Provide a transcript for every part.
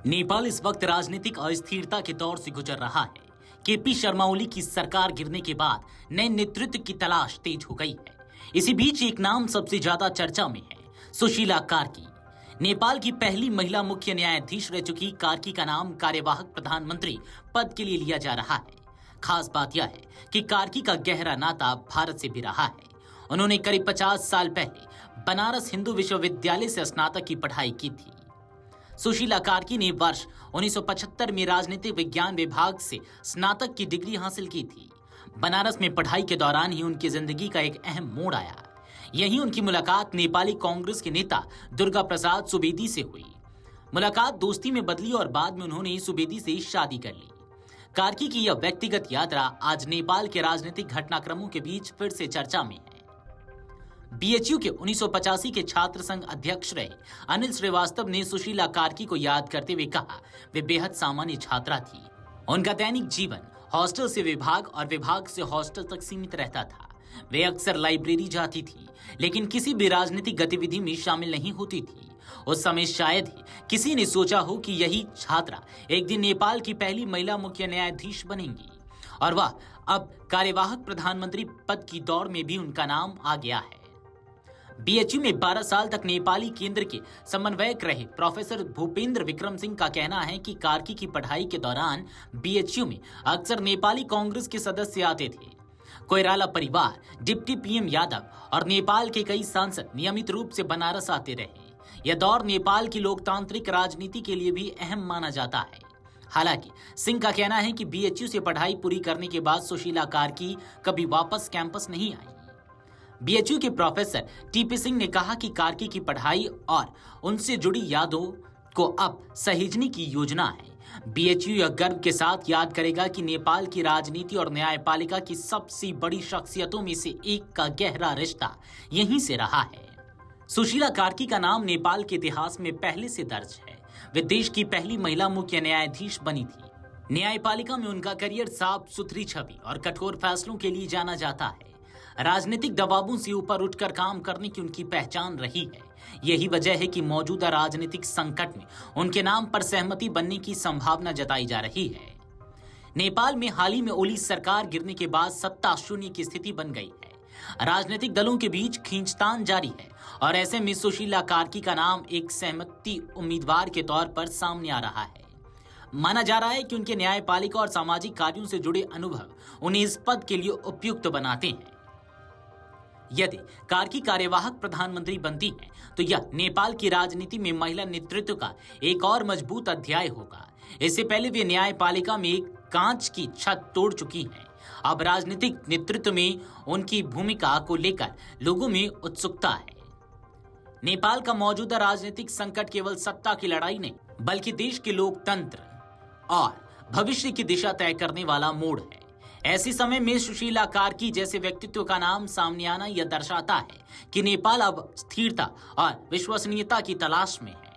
नेपाल इस वक्त राजनीतिक अस्थिरता के दौर से गुजर रहा है। केपी शर्मा ओली की सरकार गिरने के बाद नए नेतृत्व की तलाश तेज हो गई है। इसी बीच एक नाम सबसे ज्यादा चर्चा में है, सुशीला कार्की। नेपाल की पहली महिला मुख्य न्यायाधीश रह चुकी कार्की का नाम कार्यवाहक प्रधानमंत्री पद के लिए लिया जा रहा है। खास बात यह है कि कार्की का गहरा नाता भारत से भी रहा है। उन्होंने करीब 50 साल पहले बनारस हिंदू विश्वविद्यालय से स्नातक की पढ़ाई की थी। सुशीला कार्की ने वर्ष 1975 में राजनीतिक विज्ञान विभाग से स्नातक की डिग्री हासिल की थी। बनारस में पढ़ाई के दौरान ही उनकी जिंदगी का एक अहम मोड़ आया। यहीं उनकी मुलाकात नेपाली कांग्रेस के नेता दुर्गा प्रसाद सुवेदी से हुई। मुलाकात दोस्ती में बदली और बाद में उन्होंने सुवेदी से शादी कर ली। कार्की की यह व्यक्तिगत यात्रा आज नेपाल के राजनीतिक घटनाक्रमों के बीच फिर से चर्चा में है। बीएचयू के 1985 के छात्र संघ अध्यक्ष रहे अनिल श्रीवास्तव ने सुशीला कार्की को याद करते हुए कहा, वे बेहद सामान्य छात्रा थी। उनका दैनिक जीवन हॉस्टल से विभाग और विभाग से हॉस्टल तक सीमित रहता था। वे अक्सर लाइब्रेरी जाती थी, लेकिन किसी भी राजनीतिक गतिविधि में शामिल नहीं होती थी। उस समय शायद ही किसी ने सोचा हो कि यही छात्रा एक दिन नेपाल की पहली महिला मुख्य न्यायाधीश बनेंगी, और वह अब कार्यवाहक प्रधानमंत्री पद की दौड़ में भी उनका नाम आ गया है। बीएचयू में 12 साल तक नेपाली केंद्र के समन्वयक रहे प्रोफेसर भूपेंद्र विक्रम सिंह का कहना है कि कार्की की पढ़ाई के दौरान बीएचयू में अक्सर नेपाली कांग्रेस के सदस्य आते थे। कोइराला परिवार, डिप्टी पीएम यादव और नेपाल के कई सांसद नियमित रूप से बनारस आते रहे। यह दौर नेपाल की लोकतांत्रिक राजनीति के लिए भी अहम माना जाता है। हालांकि सिंह का कहना है कि बीएचयू से पढ़ाई पूरी करने के बाद सुशीला कार्की कभी वापस कैंपस नहीं आई। बीएचयू के प्रोफेसर टीपी सिंह ने कहा कि कार्की की पढ़ाई और उनसे जुड़ी यादों को अब सहेजने की योजना है। बीएचयू यह गर्व के साथ याद करेगा कि नेपाल की राजनीति और न्यायपालिका की सबसे बड़ी शख्सियतों में से एक का गहरा रिश्ता यहीं से रहा है। सुशीला कार्की का नाम नेपाल के इतिहास में पहले से दर्ज है। वे देश की पहली महिला मुख्य न्यायाधीश बनी थी। न्यायपालिका में उनका करियर साफ सुथरी छवि और कठोर फैसलों के लिए जाना जाता है। राजनीतिक दबावों से ऊपर उठकर काम करने की उनकी पहचान रही है। यही वजह है कि मौजूदा राजनीतिक संकट में उनके नाम पर सहमति बनने की संभावना जताई जा रही है। नेपाल में हाल ही में ओली सरकार गिरने के बाद सत्ता शून्य की स्थिति बन गई है। राजनीतिक दलों के बीच खींचतान जारी है और ऐसे में सुशीला कार्की का नाम एक सहमति उम्मीदवार के तौर पर सामने आ रहा है। माना जा रहा है कि उनके न्यायपालिका और सामाजिक कार्यों से जुड़े अनुभव उन्हें इस पद के लिए उपयुक्त बनाते हैं। यदि कार्की कार्यवाहक प्रधानमंत्री बनती है तो यह नेपाल की राजनीति में महिला नेतृत्व का एक और मजबूत अध्याय होगा। इससे पहले वे न्यायपालिका में एक कांच की छत तोड़ चुकी हैं। अब राजनीतिक नेतृत्व में उनकी भूमिका को लेकर लोगों में उत्सुकता है। नेपाल का मौजूदा राजनीतिक संकट केवल सत्ता की लड़ाई नहीं, बल्कि देश के लोकतंत्र और भविष्य की दिशा तय करने वाला मोड़ है। ऐसे समय में सुशीला कार्की जैसे व्यक्तित्व का नाम सामने आना यह दर्शाता है कि नेपाल अब स्थिरता और विश्वसनीयता की तलाश में है।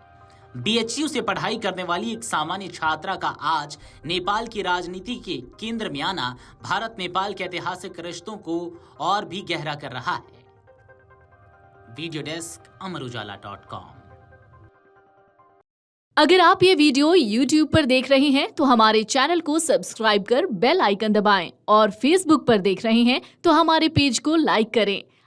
बीएचयू से पढ़ाई करने वाली एक सामान्य छात्रा का आज नेपाल की राजनीति के केंद्र में आना भारत नेपाल के ऐतिहासिक रिश्तों को और भी गहरा कर रहा है। वीडियो डेस्क अमरुजाला.com। अगर आप ये वीडियो YouTube पर देख रहे हैं तो हमारे चैनल को सब्सक्राइब कर बेल आइकन दबाएं और Facebook पर देख रहे हैं तो हमारे पेज को लाइक करें।